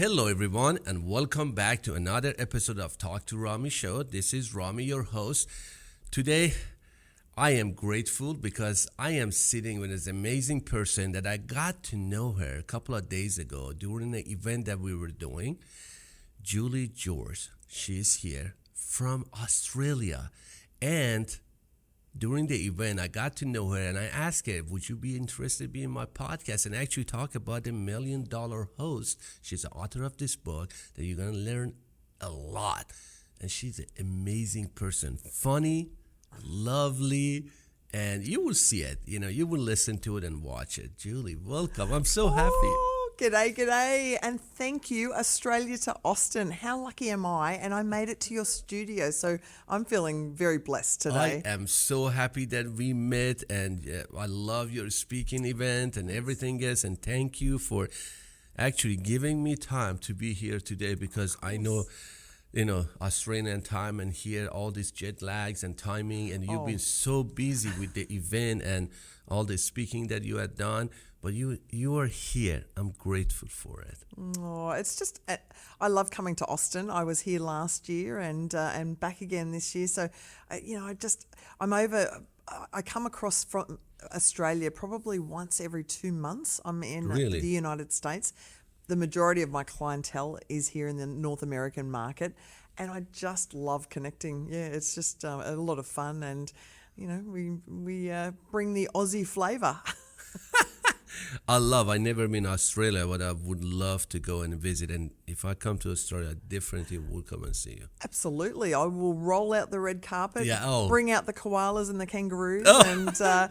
Hello, everyone, and welcome back to another episode of Talk to Rami Show. This is Rami, your host. Today, I am grateful because I am sitting with this amazing person that I got to know her a couple of days ago during the event that we were doing. Julie George, she is here from Australia, and during the event, I got to know her and I asked her, would you be interested in being my podcast and actually talk about the $1 Million Host? She's the author of this book that you're going to learn a lot. And she's an amazing person, funny, lovely, and you will see it. You will listen to it and watch it. Julie, welcome. I'm so happy. G'day. And thank you, Australia to Austin. How lucky am I? And I made it to your studio, so I'm feeling very blessed today. I am so happy that we met, and I love your speaking event and everything else. And thank you for actually giving me time to be here today, because I know, Australian time and here, all these jet lags and timing, and you've been so busy with the event and all the speaking that you had done. But you are here. I'm grateful for it. Oh, it's just, I love coming to Austin. I was here last year and back again this year. So, I come across from Australia probably once every 2 months. I'm in Really? the United States. The majority of my clientele is here in the North American market. And I just love connecting. Yeah, it's just a lot of fun. And, we bring the Aussie flavour. I never been to Australia, but I would love to go and visit. And if I come to Australia, I definitely will come and see you. Absolutely. I will roll out the red carpet, bring out the koalas and the kangaroos. I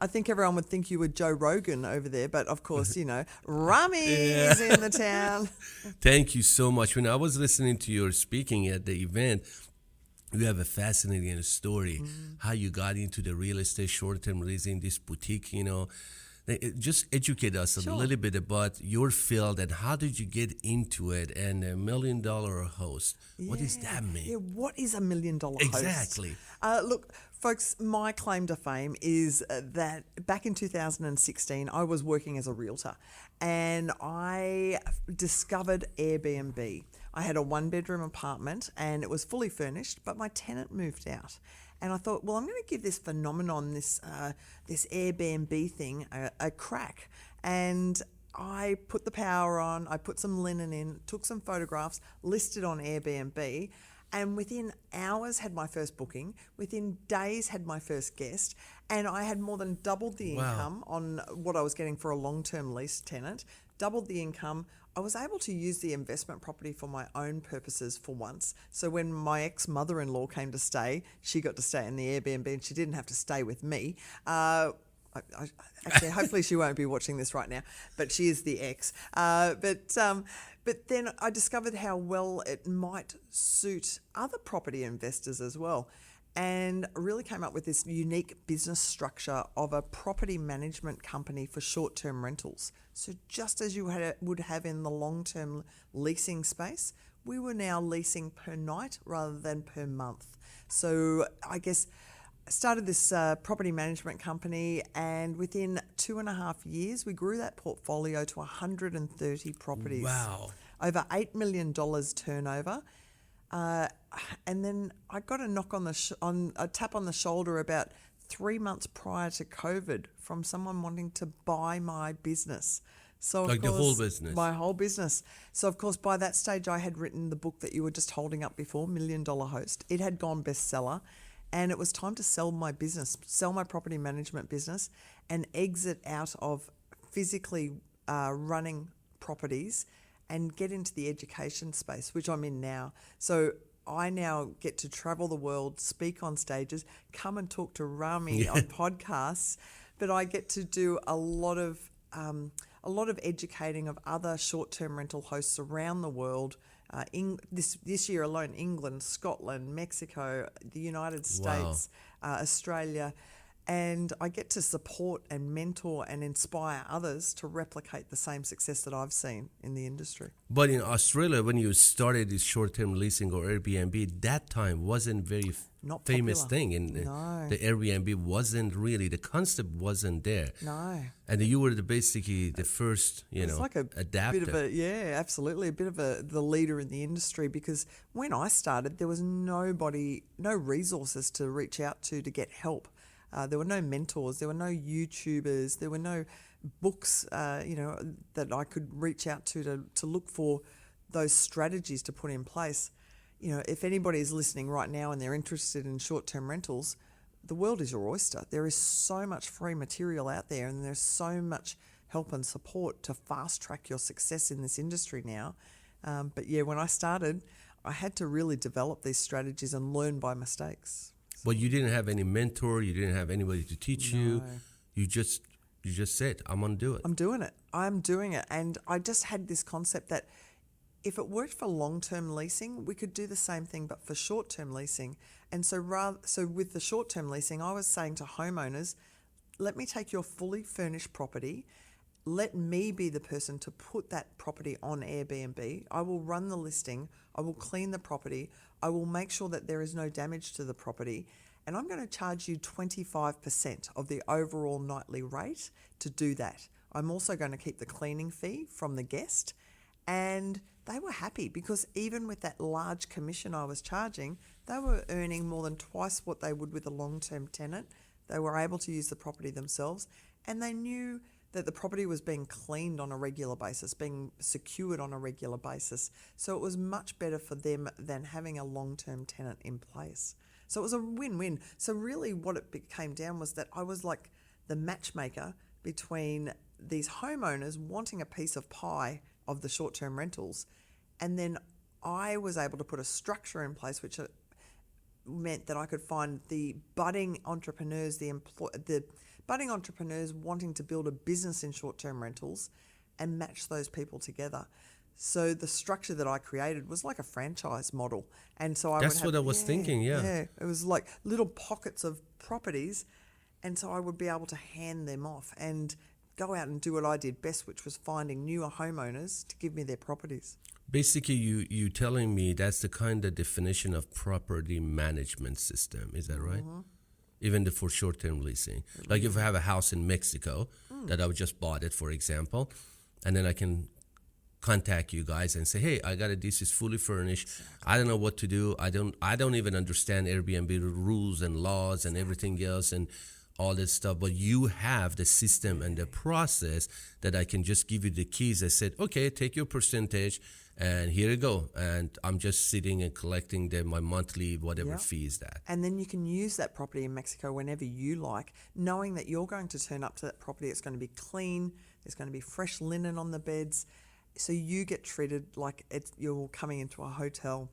think everyone would think you were Joe Rogan over there. But of course, Rami is in the town. Thank you so much. When I was listening to your speaking at the event, you have a fascinating story, how you got into the real estate short-term leasing, this boutique, Just educate us a little bit about your field and how did you get into it, and $1 Million Host. What does that mean? Yeah, what is $1 Million Host? Exactly. Look, folks, my claim to fame is that back in 2016, I was working as a realtor and I discovered Airbnb. I had a 1-bedroom apartment and it was fully furnished, but my tenant moved out. And I thought, well, I'm going to give this phenomenon, this Airbnb thing, a crack. And I put the power on, I put some linen in, took some photographs, listed on Airbnb, and within hours had my first booking, within days had my first guest, and I had more than doubled the income on what I was getting for a long-term lease tenant, doubled the income. I was able to use the investment property for my own purposes for once. So when my ex-mother-in-law came to stay, she got to stay in the Airbnb and she didn't have to stay with me. Actually, hopefully she won't be watching this right now, but she is the ex. But then I discovered how well it might suit other property investors as well, and really came up with this unique business structure of a property management company for short-term rentals. So just as you would have in the long-term leasing space, we were now leasing per night rather than per month. So I guess I started this property management company, and within 2.5 years, we grew that portfolio to 130 properties. Wow. Over $8 million turnover. And then I got a knock on a tap on the shoulder about 3 months prior to COVID from someone wanting to buy my business. So of Like course, the whole business? My whole business. So of course, by that stage, I had written the book that you were just holding up before, $1 Million Host. It had gone bestseller, and it was time to sell my business, sell my property management business, and exit out of physically running properties and get into the education space, which I'm in now. So I now get to travel the world, speak on stages, come and talk to Rami on podcasts, but I get to do a lot of educating of other short-term rental hosts around the world. This year alone, England, Scotland, Mexico, the United States, Australia, And I get to support and mentor and inspire others to replicate the same success that I've seen in the industry. But in Australia, when you started this short-term leasing or Airbnb, that time wasn't very Not famous popular. thing. And No. the Airbnb wasn't really, the concept wasn't there. No. And you were basically the first, It's like a adapter. bit of a, yeah, absolutely, a bit of the leader in the industry, because when I started, there was no resources to reach out to get help. There were no mentors, there were no YouTubers, there were no books, that I could reach out to look for those strategies to put in place. If anybody is listening right now and they're interested in short-term rentals, the world is your oyster. There is so much free material out there, and there's so much help and support to fast-track your success in this industry now. But yeah, when I started, I had to really develop these strategies and learn by mistakes. But you didn't have any mentor, you didn't have anybody to teach you. No. You just said, I'm going to do it. I'm doing it. And I just had this concept that if it worked for long-term leasing, we could do the same thing, but for short-term leasing. And so with the short-term leasing, I was saying to homeowners, let me take your fully furnished property. Let me be the person to put that property on Airbnb. I will run the listing. I will clean the property. I will make sure that there is no damage to the property. And I'm going to charge you 25% of the overall nightly rate to do that. I'm also going to keep the cleaning fee from the guest. And they were happy, because even with that large commission I was charging, they were earning more than twice what they would with a long-term tenant. They were able to use the property themselves, and they knew that the property was being cleaned on a regular basis, being secured on a regular basis. So it was much better for them than having a long-term tenant in place. So it was a win-win. So really what it came down was that I was like the matchmaker between these homeowners wanting a piece of pie of the short-term rentals, and then I was able to put a structure in place which meant that I could find the budding entrepreneurs, the budding entrepreneurs wanting to build a business in short-term rentals, and match those people together. So the structure that I created was like a franchise model. And so That's what I was thinking, yeah. It was like little pockets of properties, and so I would be able to hand them off and go out and do what I did best, which was finding newer homeowners to give me their properties. Basically, you telling me that's the kind of definition of property management system. Is that right? Mm-hmm. Even for short-term leasing. Like if I have a house in Mexico that I just bought it, for example, and then I can contact you guys and say, hey, I got it. This is fully furnished. I don't know what to do. I don't even understand Airbnb rules and laws and everything else and all this stuff. But you have the system and the process that I can just give you the keys. I said, okay, take your percentage and here you go. And I'm just sitting and collecting my monthly whatever fee is that. And then you can use that property in Mexico whenever you like, knowing that you're going to turn up to that property. It's going to be clean. There's going to be fresh linen on the beds. So you get treated like you're coming into a hotel.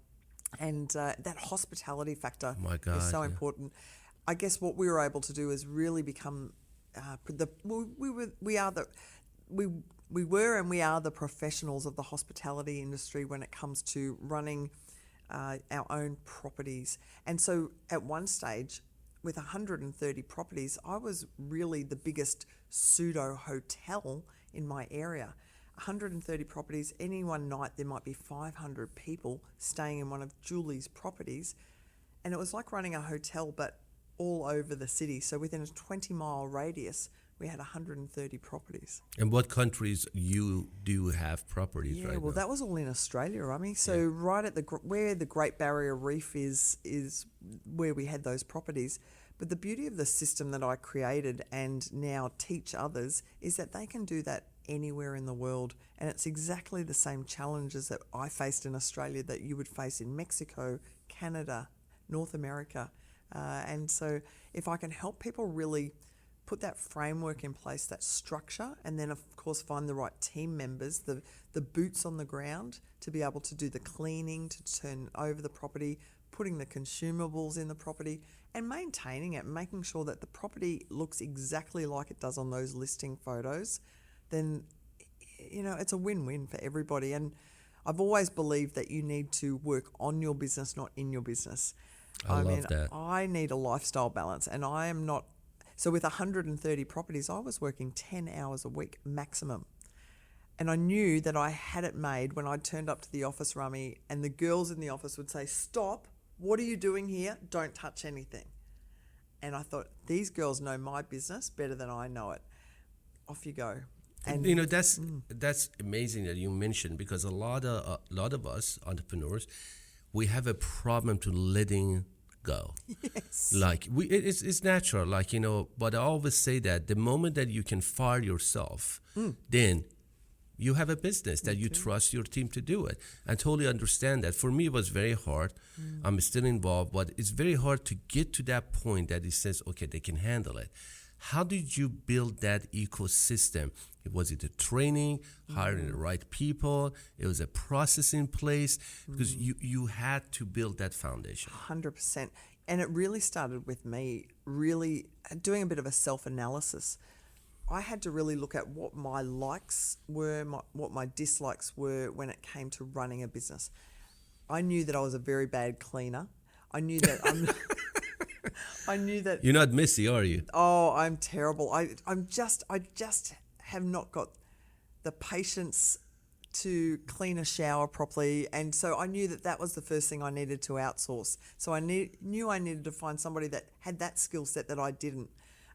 And that hospitality factor is so important. I guess what we were able to do is really become we are the professionals of the hospitality industry when it comes to running our own properties. And so at one stage, with 130 properties, I was really the biggest pseudo hotel in my area. 130 properties. Any one night there might be 500 people staying in one of Julie's properties, and it was like running a hotel but all over the city. So within a 20-mile radius, we had 130 properties. And what countries you do have properties right well, now? that was all in Australia, Rami. So right at where the Great Barrier Reef is where we had those properties. But the beauty of the system that I created and now teach others is that they can do that anywhere in the world. And it's exactly the same challenges that I faced in Australia that you would face in Mexico, Canada, North America. And so if I can help people really put that framework in place, that structure, and then of course find the right team members, the boots on the ground to be able to do the cleaning, to turn over the property, putting the consumables in the property and maintaining it, making sure that the property looks exactly like it does on those listing photos, then it's a win-win for everybody. And I've always believed that you need to work on your business, not in your business. I love that. I need a lifestyle balance, and I am not So with 130 properties, I was working 10 hours a week maximum. And I knew that I had it made when I turned up to the office, Rami, and the girls in the office would say, "Stop, what are you doing here? Don't touch anything." And I thought, these girls know my business better than I know it. Off you go. And you know, that's amazing that you mentioned, because a lot of us entrepreneurs, we have a problem to letting go. yes. Like it's natural, like, you know, but I always say that the moment that you can fire yourself, then you have a business that you trust your team to do it. I totally understand that. For me, it was very hard. I'm still involved, but it's very hard to get to that point that it says, okay, they can handle it. How did you build that ecosystem? Was it the training, hiring the right people? It was a process in place? Because you had to build that foundation. 100%. And it really started with me really doing a bit of a self-analysis. I had to really look at what my likes were, what my dislikes were when it came to running a business. I knew that I was a very bad cleaner. I knew that I knew that You're not messy, are you? Oh, I'm terrible. I just have not got the patience to clean a shower properly, and so I knew that was the first thing I needed to outsource. So I knew I needed to find somebody that had that skill set that I didn't.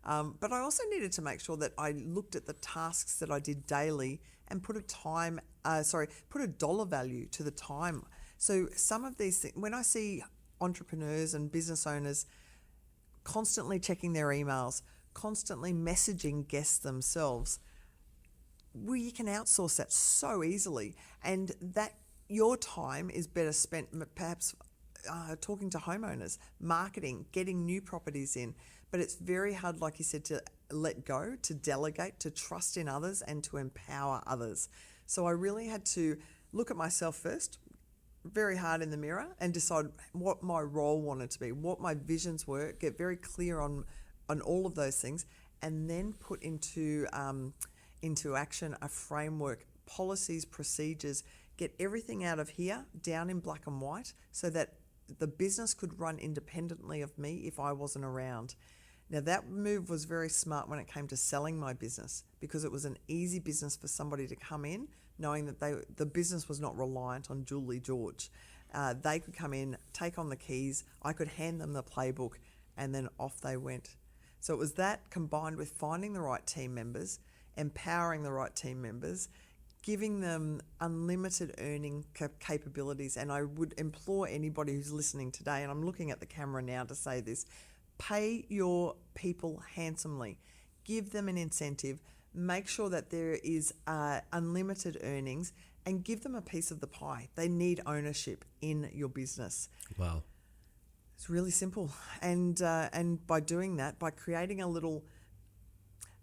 But I also needed to make sure that I looked at the tasks that I did daily and put a dollar value to the time. So some of these things, when I see entrepreneurs and business owners constantly checking their emails, constantly messaging guests themselves, you can outsource that so easily, and that your time is better spent perhaps talking to homeowners, marketing, getting new properties in. But it's very hard, like you said, to let go, to delegate, to trust in others, and to empower others. So I really had to look at myself first, very hard in the mirror, and decide what my role wanted to be, what my visions were, get very clear on all of those things, and then put into action a framework, policies, procedures, get everything out of here down in black and white so that the business could run independently of me if I wasn't around. Now, that move was very smart when it came to selling my business, because it was an easy business for somebody to come in knowing that the business was not reliant on Julie George. They could come in, take on the keys, I could hand them the playbook, and then off they went. So it was that combined with finding the right team members, empowering the right team members, giving them unlimited earning capabilities. And I would implore anybody who's listening today, and I'm looking at the camera now to say this, pay your people handsomely. Give them an incentive. Make sure that there is unlimited earnings, and give them a piece of the pie. They need ownership in your business. Wow. It's really simple. And by doing that, by creating a little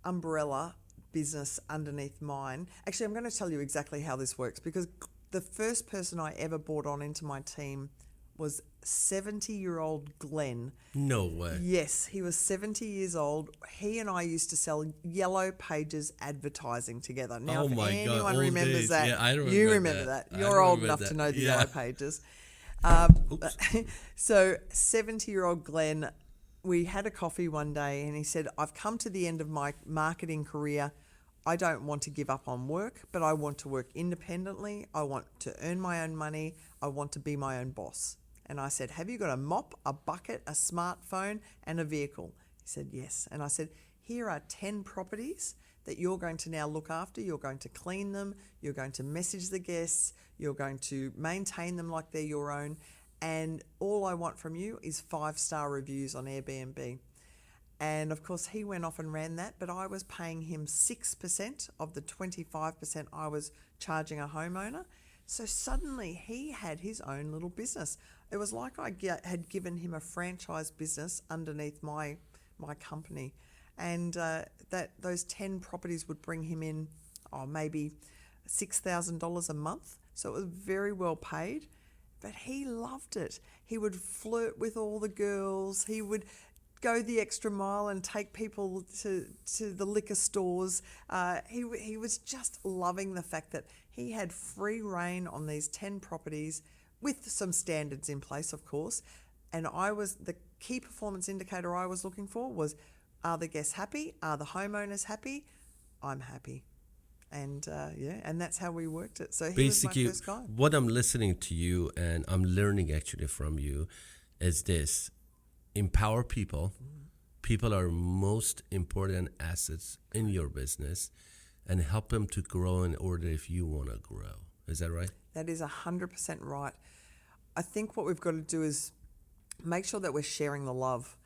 umbrella business underneath mine. Actually, I'm going to tell you exactly how this works, because the first person I ever brought on into my team was 70-year-old Glenn. No way. Yes, he was 70 years old. He and I used to sell Yellow Pages advertising together. Now, Oh if my God, anyone old remembers days. that, Yeah, I remember you remember that. that. I You're old remember enough to that. know the Yeah. Yellow Pages. So 70-year-old Glenn, we had a coffee one day and he said, I've come to the end of my marketing career. I don't want to give up on work, but I want to work independently. I want to earn my own money. I want to be my own boss. And I said, have you got a mop, a bucket, a smartphone, and a vehicle? He said, yes. And I said, here are 10 properties that you're going to now look after. You're going to clean them. You're going to message the guests. You're going to maintain them like they're your own. And all I want from you is 5-star reviews on Airbnb. And of course, he went off and ran that, but I was paying him 6% of the 25% I was charging a homeowner. So suddenly he had his own little business. It was like I had given him a franchise business underneath my company. And that those 10 properties would bring him in maybe $6,000 a month. So it was very well paid. But he loved it. He would flirt with all the girls. He would go the extra mile and take people to the liquor stores. He was just loving the fact that he had free reign on these 10 properties with some standards in place, of course. And the key performance indicator I was looking for was Are the guests happy? Are the homeowners happy? I'm happy. And and that's how we worked it. So he was my Basically, first guy. what I'm listening to you and I'm learning actually from you is this: empower people. People are most important assets in your business, and help them to grow in order if you want to grow. Is that right? That is 100% right. I think what we've got to do is make sure that we're sharing the love.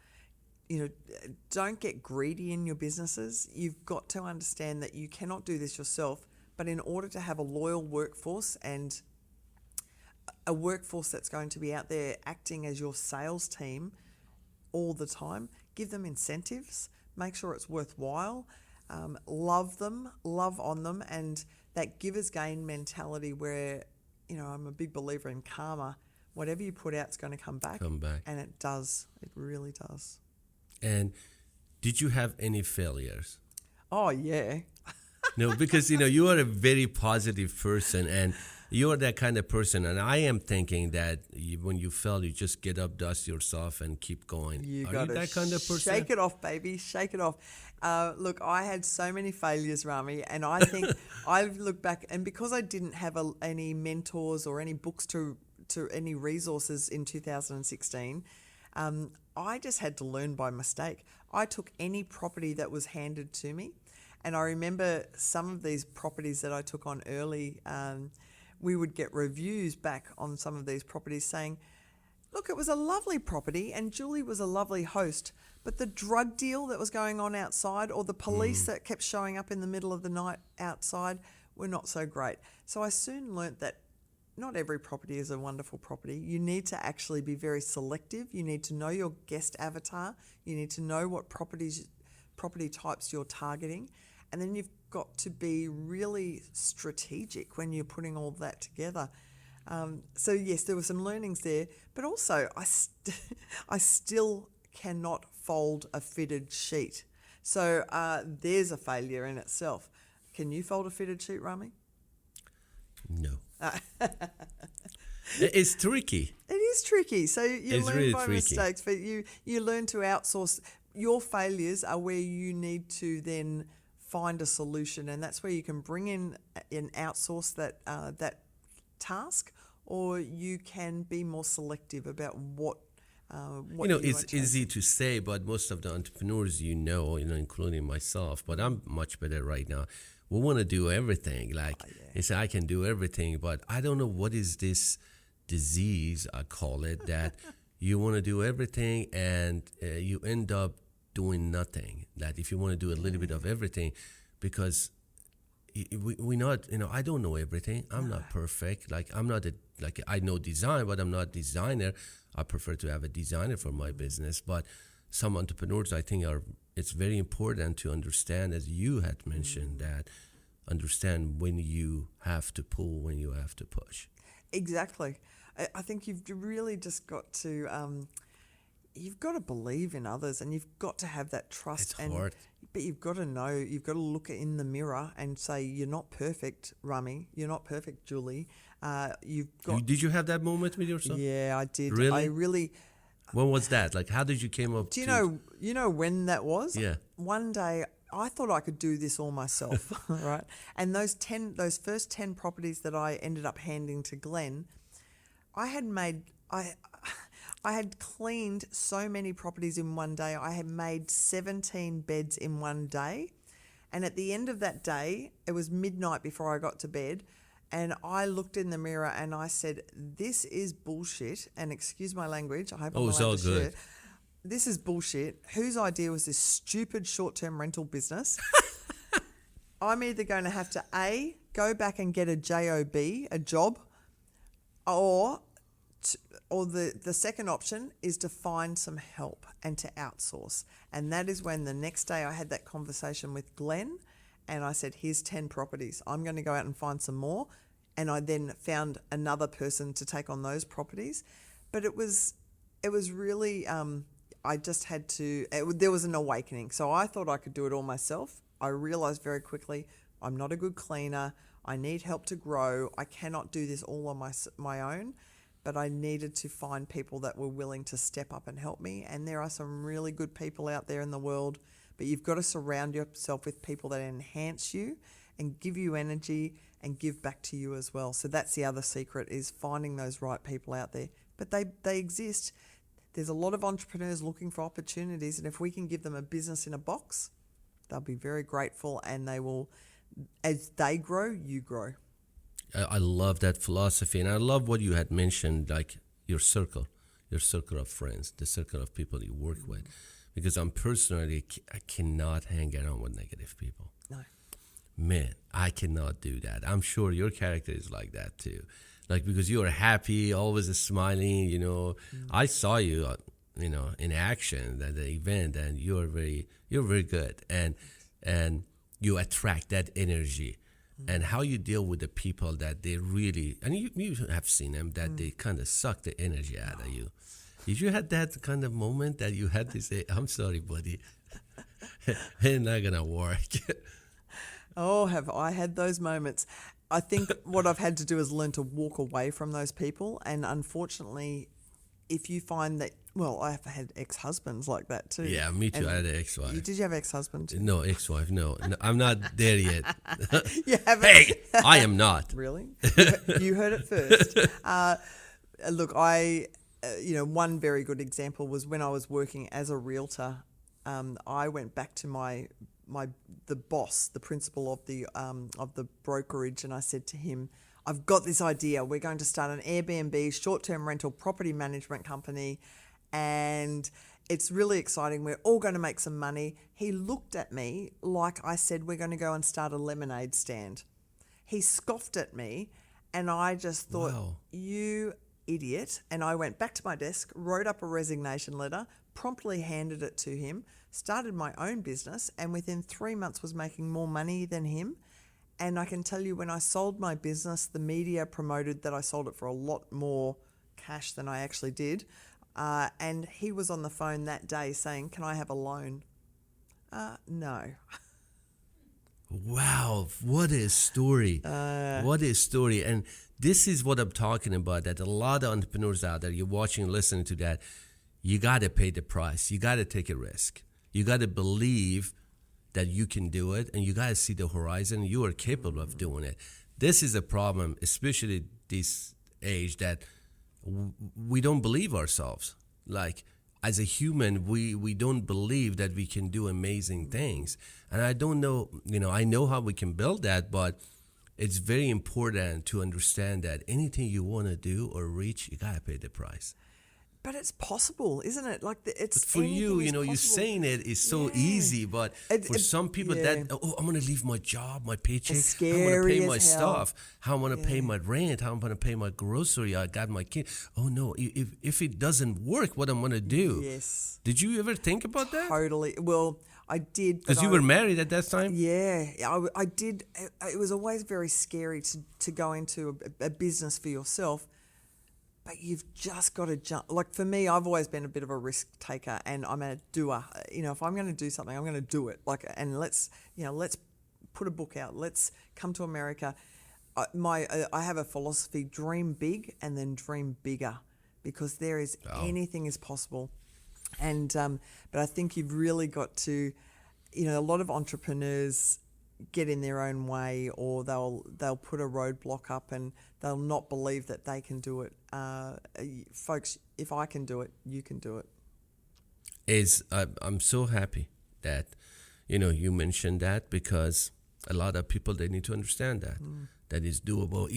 Don't get greedy in your businesses. You've got to understand that you cannot do this yourself, but in order to have a loyal workforce and a workforce that's going to be out there acting as your sales team all the time, give them incentives, make sure it's worthwhile, love them, love on them, and that giver's gain mentality where, I'm a big believer in karma. Whatever you put out is going to come back. And it does. It really does. And did you have any failures? Oh, yeah. No, because, you are a very positive person and you are that kind of person. And I am thinking that when you fail, you just get up, dust yourself and keep going. Are you that kind of person? Shake it off, baby. Shake it off. Look, I had so many failures, Rami, and I think I look back, and because I didn't have any mentors or any books to any resources in 2016, I just had to learn by mistake. I took any property that was handed to me. And I remember some of these properties that I took on early, we would get reviews back on some of these properties saying, look, it was a lovely property and Julie was a lovely host, but the drug deal that was going on outside or the police that kept showing up in the middle of the night outside were not so great. So I soon learnt that not every property is a wonderful property. You need to actually be very selective. You need to know your guest avatar. You need to know what property types you're targeting. And then you've got to be really strategic when you're putting all that together. So yes, there were some learnings there, but also I still cannot fold a fitted sheet. So there's a failure in itself. Can you fold a fitted sheet, Rami? No. It's tricky. It is tricky. So you learn really by tricky. mistakes, but you learn to outsource. Your failures are where you need to then find a solution, and that's where you can bring in and outsource that task, or you can be more selective about what it's easy to say, but most of the entrepreneurs, including myself, but I'm much better right now. We want to do everything. They say I can do everything, but I don't know what is this disease, I call it, that you want to do everything and you end up doing nothing. That if you want to do a little bit of everything, because we not, I don't know everything. I'm not perfect. I'm not I know design, but I'm not a designer. I prefer to have a designer for my business. But some entrepreneurs, I think, it's very important to understand, as you had mentioned, that understand when you have to pull, when you have to push. Exactly. I think you've really just got to, you've got to believe in others, and you've got to have that trust. It's hard. But you've got to know, you've got to look in the mirror and say, you're not perfect, Rami. You're not perfect, Julie. Did you have that moment with yourself? Yeah, I did. Really? I really. When was that? How did you came up? Do you know when that was? Yeah. One day I thought I could do this all myself, right? And those first 10 properties that I ended up handing to Glenn, I had cleaned so many properties in one day. I had made 17 beds in one day. And at the end of that day, it was midnight before I got to bed, and I looked in the mirror and I said, this is bullshit. And excuse my language, I hope I'm allowed to share. This is bullshit. Whose idea was this stupid short-term rental business? I'm either going to have to A, go back and get a job, or the second option is to find some help and to outsource. And that is when the next day I had that conversation with Glenn, and I said, here's 10 properties. I'm going to go out and find some more. And I then found another person to take on those properties. But it was really, I just had to, there was an awakening. So I thought I could do it all myself. I realized very quickly, I'm not a good cleaner. I need help to grow. I cannot do this all on my own. But I needed to find people that were willing to step up and help me. And there are some really good people out there in the world, but you've got to surround yourself with people that enhance you and give you energy and give back to you as well. So that's the other secret, is finding those right people out there. But they exist. There's a lot of entrepreneurs looking for opportunities, and if we can give them a business in a box, they'll be very grateful, and they will, as they grow, you grow. I love that philosophy, and I love what you had mentioned, like your circle of friends, the circle of people you work with. Because I'm personally, I cannot hang around with negative people. No. Man, I cannot do that. I'm sure your character is like that too. Like, because you are happy, always smiling, I saw you, in action at the event, and you're very good. And you attract that energy. And how you deal with the people that they really, and you have seen them, that they kind of suck the energy out of you. Did you have that kind of moment that you had to say, I'm sorry, buddy, it's not going to work? Oh, have I had those moments. I think what I've had to do is learn to walk away from those people. And unfortunately, if you find that, well, I've had ex-husbands like that too. Yeah, me too. And I had an ex-wife. did you have ex-husband too? No, ex-wife, no. I'm not there yet. You haven't? Hey, I am not. Really? You heard it first. Look, one very good example was when I was working as a realtor. I went back to the boss, the principal of the brokerage, and I said to him, I've got this idea. We're going to start an Airbnb, short-term rental property management company, and it's really exciting. We're all going to make some money. He looked at me like I said, we're going to go and start a lemonade stand. He scoffed at me, and I just thought, Wow. You idiot. And I went back to my desk, wrote up a resignation letter, promptly handed it to him, started my own business, and within 3 months was making more money than him. And I can tell you, when I sold my business, the media promoted that I sold it for a lot more cash than I actually did. And he was on the phone that day saying, can I have a loan? No. Wow, what a story. What a story. And this is what I'm talking about, that a lot of entrepreneurs out there, you're watching and listening to that, you got to pay the price. You got to take a risk. You got to believe that you can do it, and you got to see the horizon. You are capable of doing it. This is a problem, especially this age, that we don't believe ourselves. Like, as a human, we don't believe that we can do amazing things. And I don't know, I know how we can build that, but it's very important to understand that anything you want to do or reach, you got to pay the price. But it's possible, isn't it? Like it's But for you, you saying it is so easy. But for some people, that I'm going to leave my job, my paycheck. It's I'm going to scary pay my as hell. stuff. How I'm going to pay my rent. How I'm going to pay my grocery. I got my kid. Oh no! If it doesn't work, what I'm going to do? Yes. Did you ever think about that? Totally. Well, I did. Because you were married at that time. Yeah, I did. It was always very scary to go into a business for yourself. But you've just got to jump. Like for me, I've always been a bit of a risk taker, and I'm a doer. If I'm going to do something, I'm going to do it. And let's put a book out. Let's come to America. I have a philosophy: dream big and then dream bigger, because anything is possible. And but I think you've really got to, a lot of entrepreneurs get in their own way, or they'll put a roadblock up and they'll not believe that they can do it. Folks, if I can do it, you can do it. I'm so happy that you mentioned that, because a lot of people, they need to understand that is doable.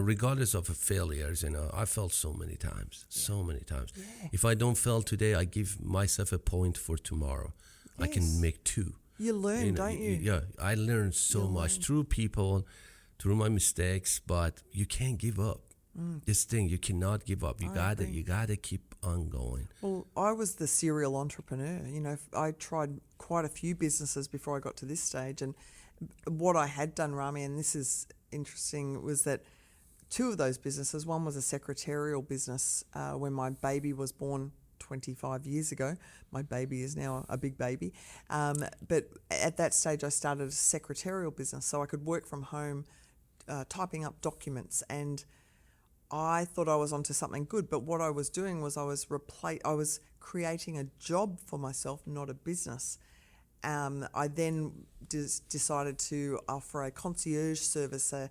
Regardless of failures. I failed so many times. Yeah. If I don't fail today, I give myself a point for tomorrow. Yes. I can make 2. You learn, don't you? Yeah, I learned so much through people, through my mistakes, but you can't give up. This thing, you cannot give up. You gotta keep on going. Well, I was the serial entrepreneur. I tried quite a few businesses before I got to this stage, and what I had done, Rami, and this is interesting, was that 2 of those businesses, one was a secretarial business when my baby was born 25 years ago. My baby is now a big baby. But at that stage, I started a secretarial business, so I could work from home typing up documents, and I thought I was onto something good. But what I was doing was I was creating a job for myself, not a business. I then decided to offer a concierge service, a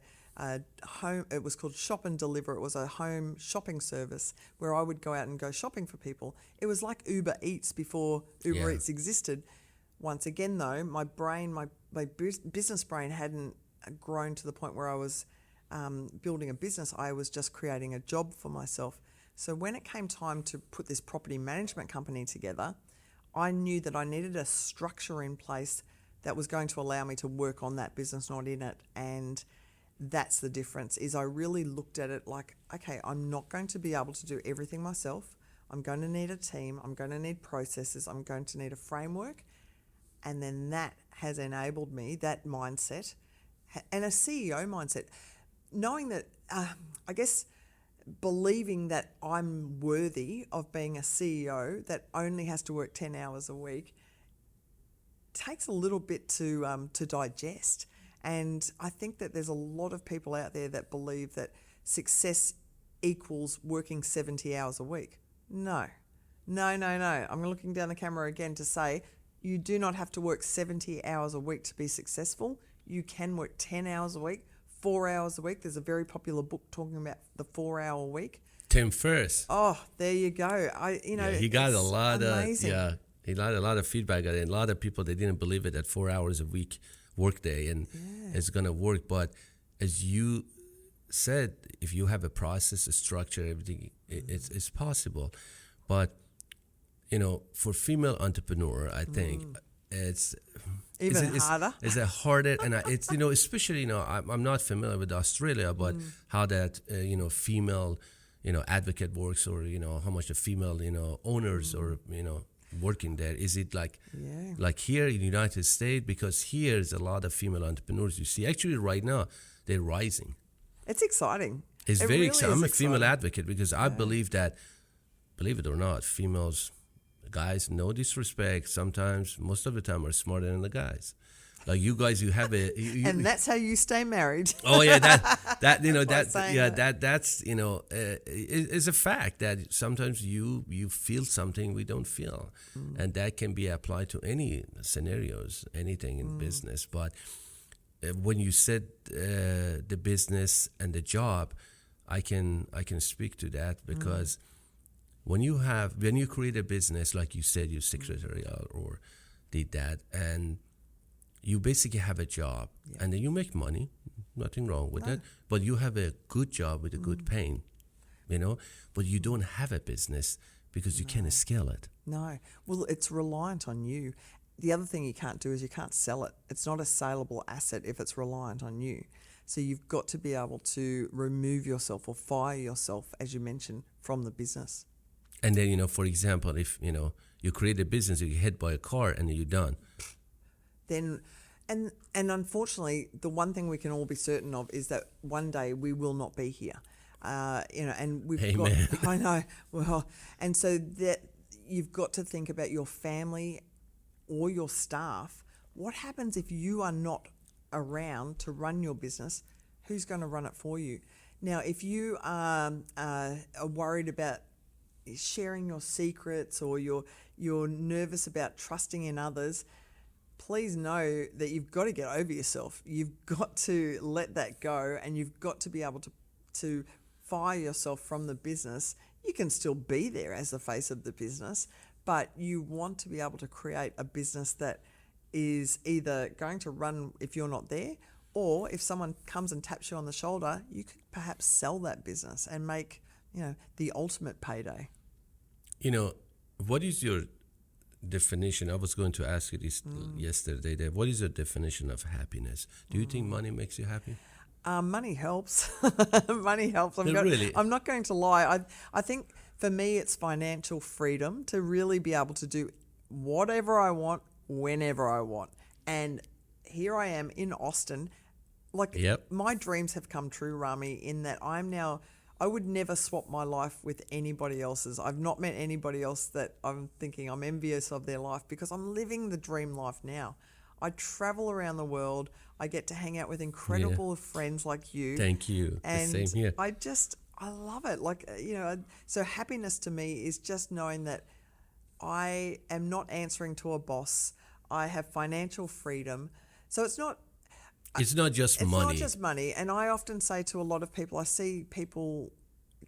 home. It was called Shop and Deliver. It was a home shopping service where I would go out and go shopping for people. It was like Uber Eats before Uber Eats existed. Once again, though, my business brain hadn't grown to the point where I was building a business. I was just creating a job for myself. So when it came time to put this property management company together, I knew that I needed a structure in place that was going to allow me to work on that business, not in it. And that's the difference, is I really looked at it like, okay, I'm not going to be able to do everything myself. I'm going to need a team. I'm going to need processes. I'm going to need a framework. And then that has enabled me, that mindset, and a CEO mindset, knowing that, I guess, believing that I'm worthy of being a CEO that only has to work 10 hours a week takes a little bit to digest. And I think that there's a lot of people out there that believe that success equals working 70 hours a week. No. I'm looking down the camera again to say you do not have to work 70 hours a week to be successful. You can work 10 hours a week, 4 hours a week. There's a very popular book talking about the 4-hour week. Tim Ferriss. Oh, there you go. He got a lot amazing. he got a lot of feedback, and a lot of people, they didn't believe it that 4 hours a week workday and it's gonna work. But as you said, if you have a process, a structure, everything, it's possible. But for female entrepreneur, I think it's harder. It's a harder, and it's especially I'm not familiar with Australia, but how that female advocate works, or how much the female owners or working there. Is it like here in the United States? Because here is a lot of female entrepreneurs. You see, actually right now they're rising. It's exciting. It's very really exciting. I'm a exciting. female advocate because I believe that, believe it or not, females, guys, no disrespect, sometimes, most of the time, are smarter than the guys. Like you guys, you have and that's how you stay married. Oh yeah, that's is a fact that sometimes you feel something we don't feel, and that can be applied to any scenarios, anything in business. But when you said the business and the job, I can speak to that because when you create a business, like you said, you secretarial or did that, and you basically have a job, and then you make money, nothing wrong with that, but you have a good job with a good paying, but you don't have a business because you can't scale it. No. Well, it's reliant on you. The other thing you can't do is you can't sell it. It's not a saleable asset if it's reliant on you. So you've got to be able to remove yourself or fire yourself, as you mentioned, from the business. And then, for example, if, you create a business, you get hit by a car and you're done. Then, and unfortunately, the one thing we can all be certain of is that one day we will not be here. And we've Amen. got, I know, well, and so that you've got to think about your family or your staff. What happens if you are not around to run your business? Who's going to run it for you? Now, if you are worried about sharing your secrets, or you're nervous about trusting in others, please know that you've got to get over yourself. You've got to let that go, and you've got to be able to fire yourself from the business. You can still be there as the face of the business, but you want to be able to create a business that is either going to run if you're not there, or if someone comes and taps you on the shoulder, you could perhaps sell that business and make, the ultimate payday. What is your definition? I was going to ask you this yesterday. What is your definition of happiness? Do you think money makes you happy? Money helps. Money helps. Really? I'm not going to lie. I think for me it's financial freedom to really be able to do whatever I want, whenever I want. And here I am in Austin. My dreams have come true, Rami, in that I would never swap my life with anybody else's. I've not met anybody else that I'm thinking I'm envious of their life, because I'm living the dream life now. I travel around the world. I get to hang out with incredible friends like you. Thank you. And the same here. I love it. So happiness to me is just knowing that I am not answering to a boss. I have financial freedom. So it's not just it's money. not just money. And I often say to a lot of people, I see people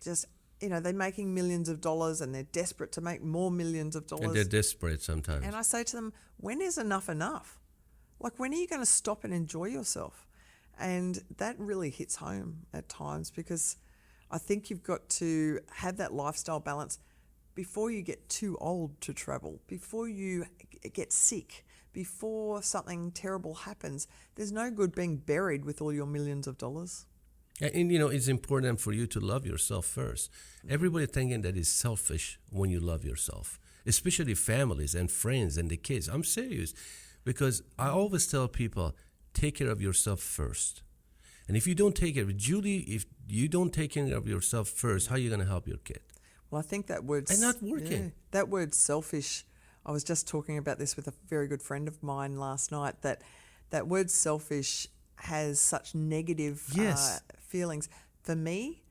just, they're making millions of dollars and they're desperate to make more millions of dollars. And they're desperate sometimes. And I say to them, when is enough enough? Like, when are you going to stop and enjoy yourself? And that really hits home at times, because I think you've got to have that lifestyle balance before you get too old to travel, before you get sick, before something terrible happens. There's no good being buried with all your millions of dollars. And it's important for you to love yourself first. Everybody thinking that is selfish when you love yourself, especially families and friends and the kids. I'm serious, because I always tell people, take care of yourself first. And if you don't take care of Julie, if you don't take care of yourself first, how are you going to help your kid? Well, I think that word's... And not working. Yeah, that word selfish, I was just talking about this with a very good friend of mine last night, that word selfish has such negative feelings. For me,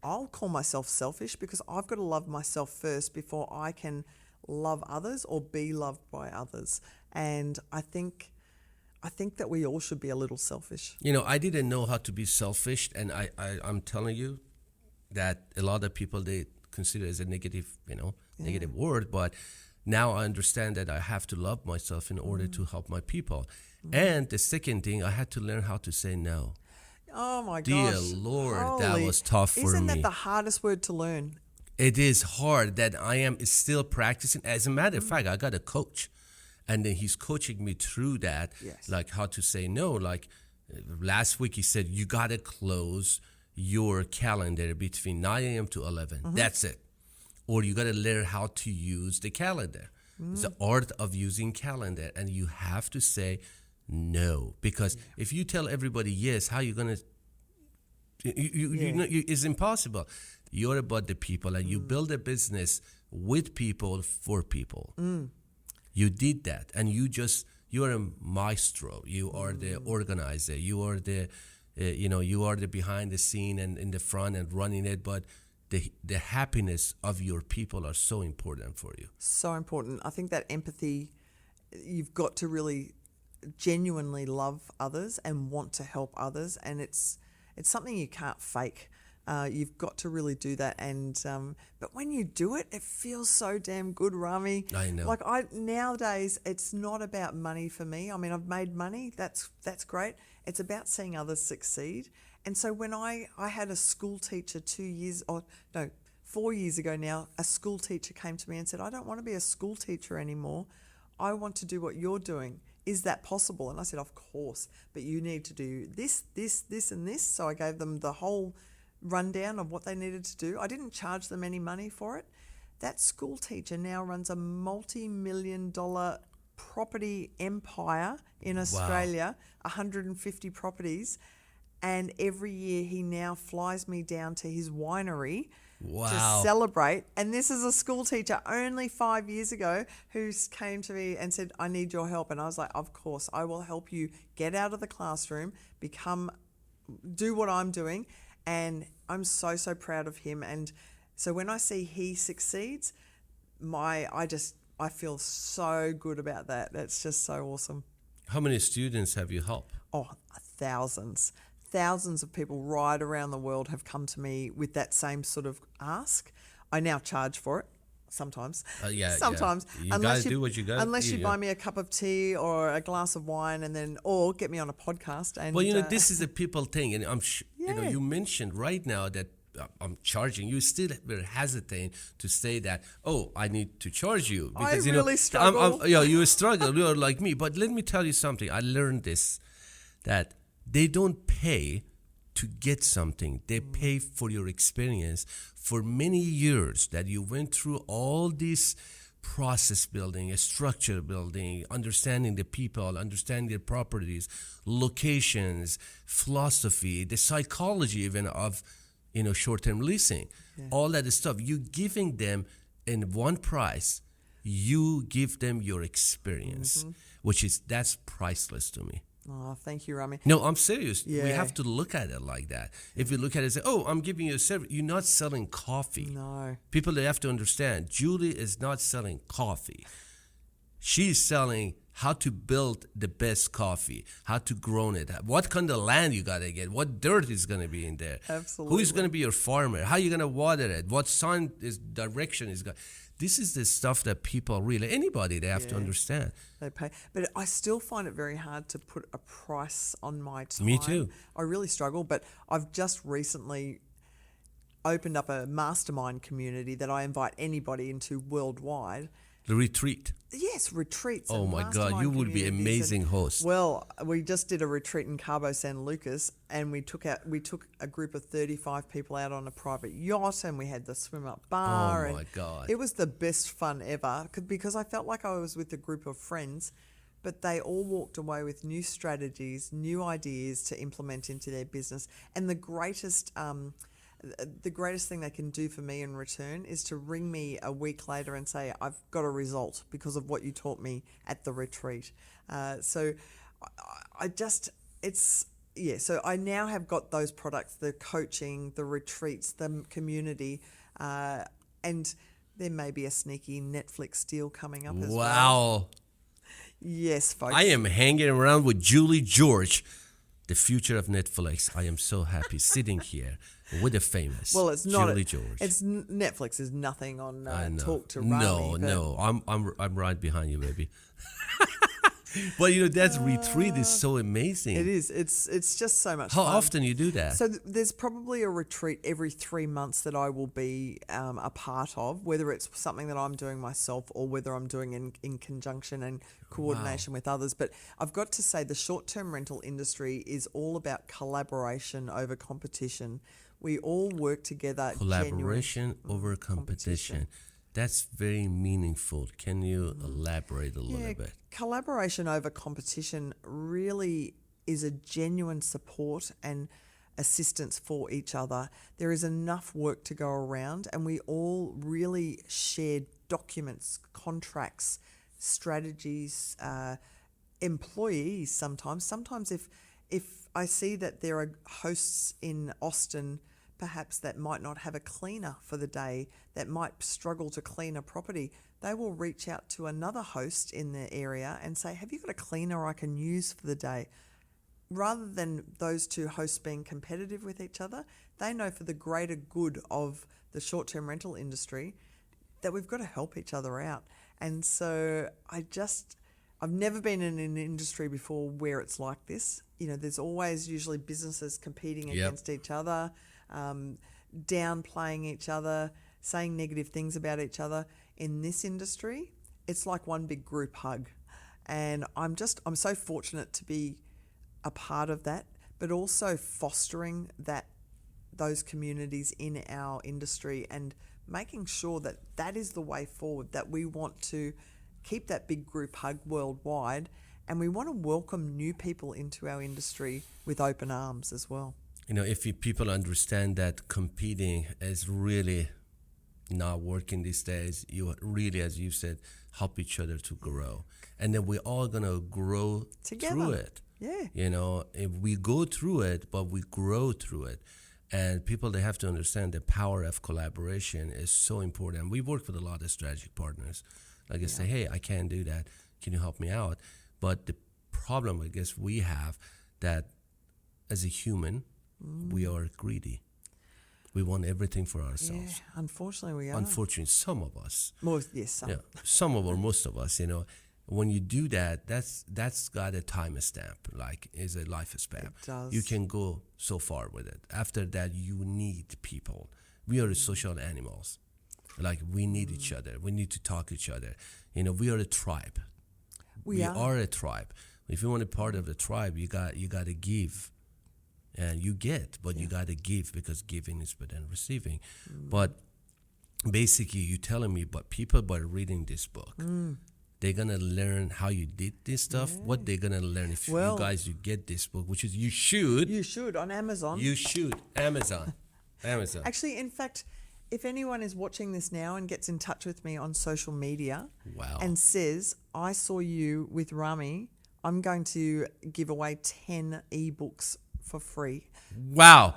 I'll call myself selfish because I've got to love myself first before I can love others or be loved by others. And I think that we all should be a little selfish. I didn't know how to be selfish, and I'm telling you that a lot of people, they consider it as a negative, negative word, but now I understand that I have to love myself in order to help my people. And the second thing, I had to learn how to say no. Oh my gosh. Dear Lord, that was tough for me. Isn't that the hardest word to learn? It is hard that I am still practicing. As a matter of fact, I got a coach, and then he's coaching me through that, like how to say no. Like last week, he said, you got to close your calendar between 9 a.m. to 11. That's it. Or you got to learn how to use the calendar. It's the art of using calendar, and you have to say no, because if you tell everybody yes, how you going to? It's impossible. You're about the people, and you build a business with people for people. You did that, and you're a maestro. You are the organizer. You are the, you are the behind the scene and in the front and running it. But the happiness of your people are so important for you. So important. I think that empathy, you've got to really genuinely love others and want to help others, and it's something you can't fake. You've got to really do that, and but when you do it, it feels so damn good, Rami. I know. Like nowadays, it's not about money for me. I mean, I've made money. That's great. It's about seeing others succeed. And so when I had a school teacher 4 years ago now, a school teacher came to me and said, I don't want to be a school teacher anymore. I want to do what you're doing. Is that possible? And I said, of course, but you need to do this, and this. So I gave them the whole rundown of what they needed to do. I didn't charge them any money for it. That school teacher now runs a multi-million-dollar property empire in Australia, 150 properties. And every year he now flies me down to his winery to celebrate. And this is a school teacher only 5 years ago who came to me and said, I need your help. And I was like, of course, I will help you get out of the classroom, do what I'm doing. And I'm so, so proud of him. And so when I see he succeeds, I feel so good about that. That's just so awesome. How many students have you helped? Oh, thousands. Thousands of people right around the world have come to me with that same sort of ask. I now charge for it sometimes. Sometimes. You got to do what you got to do. Unless you buy me a cup of tea or a glass of wine or get me on a podcast. And well, this is a people thing. And I'm you mentioned right now that I'm charging. You still were hesitant to say that, I need to charge you. Because, I really struggle. You struggle. You're like me. But let me tell you something. I learned this, that they don't pay to get something. They pay for your experience for many years that you went through all this process building, structure building, understanding the people, understanding their properties, locations, philosophy, the psychology even of, short-term leasing, all that stuff. You giving them in one price, you give them your experience, that's priceless to me. Oh, thank you, Rami. No, I'm serious. Yeah. We have to look at it like that. If you look at it and say, I'm giving you a service, you're not selling coffee. No. People, they have to understand, Julie is not selling coffee. She's selling how to build the best coffee, how to grow it, what kind of land you got to get, what dirt is going to be in there. Absolutely. Who is going to be your farmer, how you going to water it, what sun is direction is going. This is the stuff that people really, anybody, they have to understand. They pay. But I still find it very hard to put a price on my time. Me too. I really struggle, but I've just recently opened up a mastermind community that I invite anybody into worldwide. The retreat. Yes, retreats. Oh and my God, mastermind you would be communities. amazing host. Well, we just did a retreat in Cabo San Lucas, and we took a group of 35 people out on a private yacht, and we had the swim up bar. Oh my God. It was the best fun ever because I felt like I was with a group of friends, but they all walked away with new strategies, new ideas to implement into their business. And the greatest thing they can do for me in return is to ring me a week later and say, I've got a result because of what you taught me at the retreat. So I now have got those products, the coaching, the retreats, the community, and there may be a sneaky Netflix deal coming up as well. Wow. Yes, folks. I am hanging around with Julie George, the future of Netflix. I am so happy sitting here with the famous Julie George. Netflix is nothing on Talk to No, Rami. I'm right behind you, baby. But that retreat is so amazing. It is. It's just so much How fun. often you do that? So there's probably a retreat every 3 months that I will be a part of, whether it's something that I'm doing myself or whether I'm doing in conjunction and coordination with others. But I've got to say the short-term rental industry is all about collaboration over competition. We all work together. Collaboration over competition. That's very meaningful. Can you elaborate a little bit? Collaboration over competition really is a genuine support and assistance for each other. There is enough work to go around, and we all really share documents, contracts, strategies, employees sometimes. Sometimes if I see that there are hosts in Austin perhaps that might not have a cleaner for the day, that might struggle to clean a property, they will reach out to another host in the area and say, have you got a cleaner I can use for the day? Rather than those two hosts being competitive with each other, they know for the greater good of the short-term rental industry that we've got to help each other out. And so I've never been in an industry before where it's like this. There's always usually businesses competing against each other, downplaying each other, saying negative things about each other. In this industry, it's like one big group hug. And I'm so fortunate to be a part of that, but also fostering those communities in our industry and making sure that is the way forward, that we want to keep that big group hug worldwide, and we want to welcome new people into our industry with open arms as well. If people understand that competing is really not working these days, you really, as you said, help each other to grow. And then we're all going to grow together through it. Yeah. If we go through it, but we grow through it. And people, they have to understand the power of collaboration is so important. We work with a lot of strategic partners. I guess say, hey, I can't do that. Can you help me out? But the problem, I guess, we have that as a human, we are greedy. We want everything for ourselves. Yeah, unfortunately, we are. Unfortunately, some of us. Some. Yeah, some of or most of us, when you do that, that's got a time stamp, like is a life span. It does. You can go so far with it. After that, you need people. We are social animals. Like we need each other. We need to talk to each other. We are a tribe. We are a tribe. If you want to be part of the tribe, you got to give, and you get, but you got to give because giving is better than receiving. But basically, you're telling me, but people by reading this book, they're gonna learn how you did this stuff. What they're gonna learn if you get this book, which is you should on Amazon. You should Amazon. Actually, in fact, if anyone is watching this now and gets in touch with me on social media and says, I saw you with Rami, I'm going to give away 10 ebooks for free. Wow.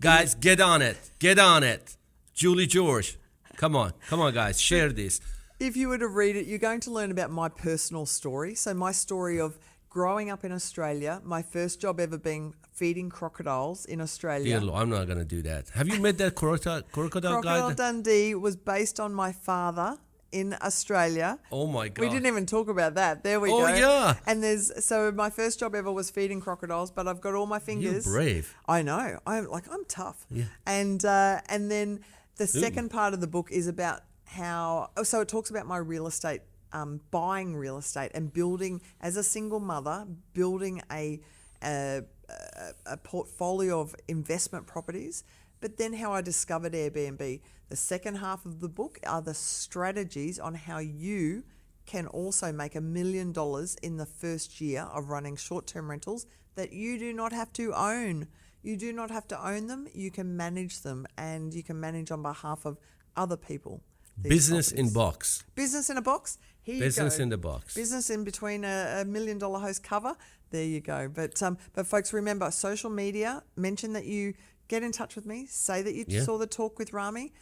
Guys, get on it. Julie George. Come on, guys. Share this. If you were to read it, you're going to learn about my personal story. So my story of growing up in Australia, my first job ever being feeding crocodiles in Australia. Dear Lord, I'm not going to do that. Have you met that crocodile Crocodile guy? Dundee was based on my father in Australia. Oh my God. We didn't even talk about that. There we go. Oh yeah. And so my first job ever was feeding crocodiles, but I've got all my fingers. You're brave. I know. I'm tough. Yeah. And then the second part of the book is about so it talks about my real estate, buying real estate and building, as a single mother, building a portfolio of investment properties, but then how I discovered Airbnb. The second half of the book are the strategies on how you can also make $1 million in the first year of running short-term rentals that you do not have to own. You do not have to own them. You can manage them, and you can manage on behalf of other people. Business in box. Business in a box. Here Business you go. in the box. Business in between a $1 million host cover. There you go. But folks, remember, social media, mention that you get in touch with me. Say that you saw the talk with Rami.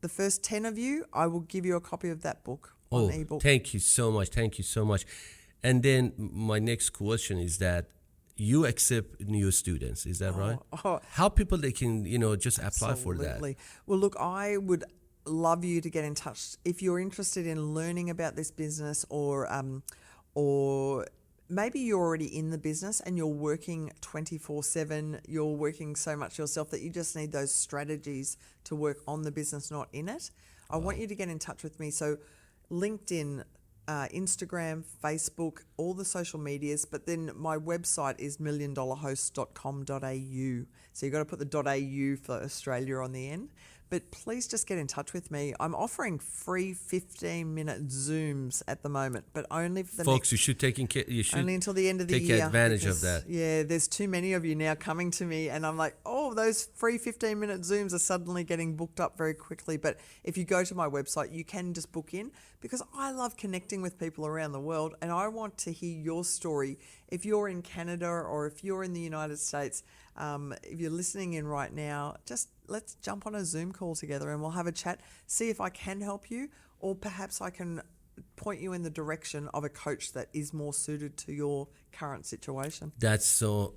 The first 10 of you, I will give you a copy of that book on ebook. Thank you so much. Thank you so much. And then my next question is that you accept new students. Is that right? How people they can, just apply for that? Absolutely. Well, look, I would love you to get in touch if you're interested in learning about this business, or maybe you're already in the business and you're working 24/7. You're working so much yourself that you just need those strategies to work on the business, not in it. I want you to get in touch with me. So LinkedIn, Instagram, Facebook, all the social medias, but then my website is milliondollarhost.com.au. So you've got to put the .au for Australia on the end. But please just get in touch with me. I'm offering free 15-minute Zooms at the moment, but only for the folks. next, only until the end of the year. Take advantage of that. Yeah, there's too many of you now coming to me, and I'm like, those free 15-minute Zooms are suddenly getting booked up very quickly. But if you go to my website, you can just book in, because I love connecting with people around the world, and I want to hear your story. If you're in Canada or if you're in the United States, if you're listening in right now, just let's jump on a Zoom call together and we'll have a chat, see if I can help you, or perhaps I can point you in the direction of a coach that is more suited to your current situation. That's so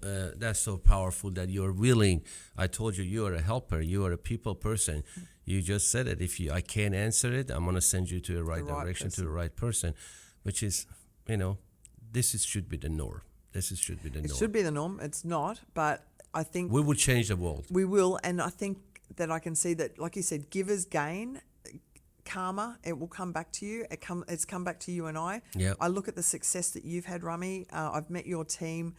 powerful that you're willing. I told you, you are a helper. You are a people person. You just said it. If I can't answer it, I'm going to send you to the right direction, to the right person, which is, should be the norm. It should be the norm. It's not, but I think we will change the world. We will, and I think that I can see that, like you said, givers gain. Karma, it will come back to you. It's come back to you and I. Yep. I look at the success that you've had, Rami. I've met your team.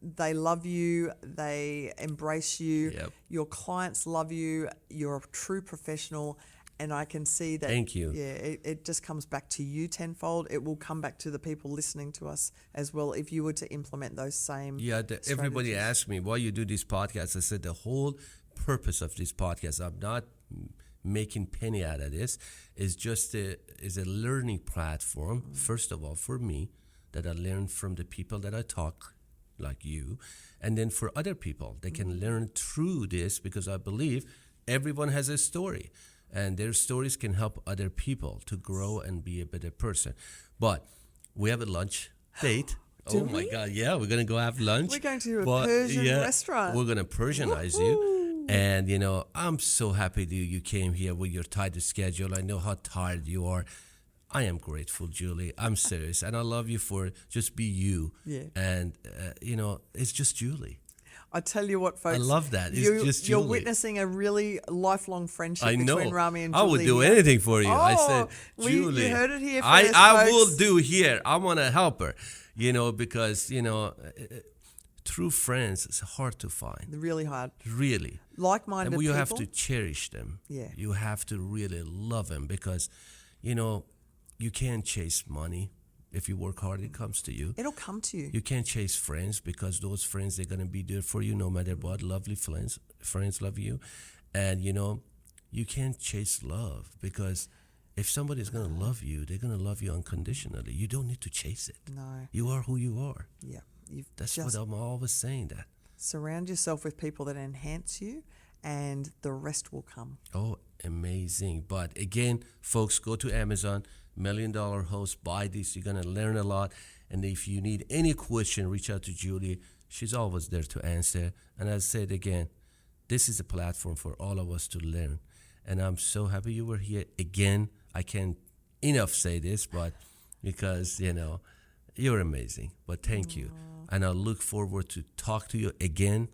They love you. They embrace you. Yep. Your clients love you. You're a true professional. And I can see that. Thank you. Yeah, it just comes back to you tenfold. It will come back to the people listening to us as well if you were to implement those same strategies. Everybody asked me why you do this podcast. I said the whole purpose of this podcast, I'm not making penny out of this, is just is a learning platform, first of all, for me, that I learn from the people that I talk like you, and then for other people, they can learn through this, because I believe everyone has a story. And their stories can help other people to grow and be a better person. But we have a lunch date. My God, yeah, we're going to go have lunch. We're going to a Persian restaurant. We're going to Persianize you. And, I'm so happy that you came here with your tight schedule. I know how tired you are. I am grateful, Julie. I'm serious. And I love you for just be you. Yeah. And, it's just Julie. I tell you what, folks. I love that. It's just Julie. You're witnessing a really lifelong friendship between Rami and Julie. I would do anything for you. I said, Julie. You heard it here first, I folks. will do here. I want to help her, because, true friends is hard to find. Really hard. Really. Like-minded people. And you have to cherish them. Yeah. You have to really love them, because, you can't chase money. If you work hard, it comes to you. It'll come to you. You can't chase friends, because those friends, they're going to be there for you no matter what. Lovely friends love you. And, you can't chase love, because if somebody's going to love you, they're going to love you unconditionally. You don't need to chase it. No. You are who you are. Yeah. That's what I'm always saying that. Surround yourself with people that enhance you, and the rest will come. Oh, amazing. But again, folks, go to Amazon, $1 Million Host. Buy this. You're going to learn a lot. And if you need any question, reach out to Julie. She's always there to answer. And as I said again, this is a platform for all of us to learn. And I'm so happy you were here again. I can't enough say this, but because, you're amazing. But thank you. And I look forward to talk to you again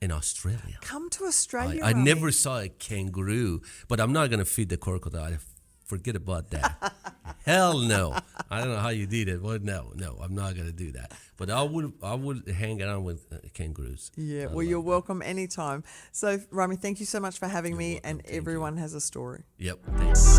in Australia. Come to Australia, I Rami. never saw a kangaroo, but I'm not going to feed the crocodile. Forget about that. Hell no. I don't know how you did it. But no, I'm not going to do that. But I would hang around with kangaroos. Yeah, well, you're welcome anytime. So, Rami, thank you so much for having me. welcome. And Thank everyone has a story. Yep. Thanks.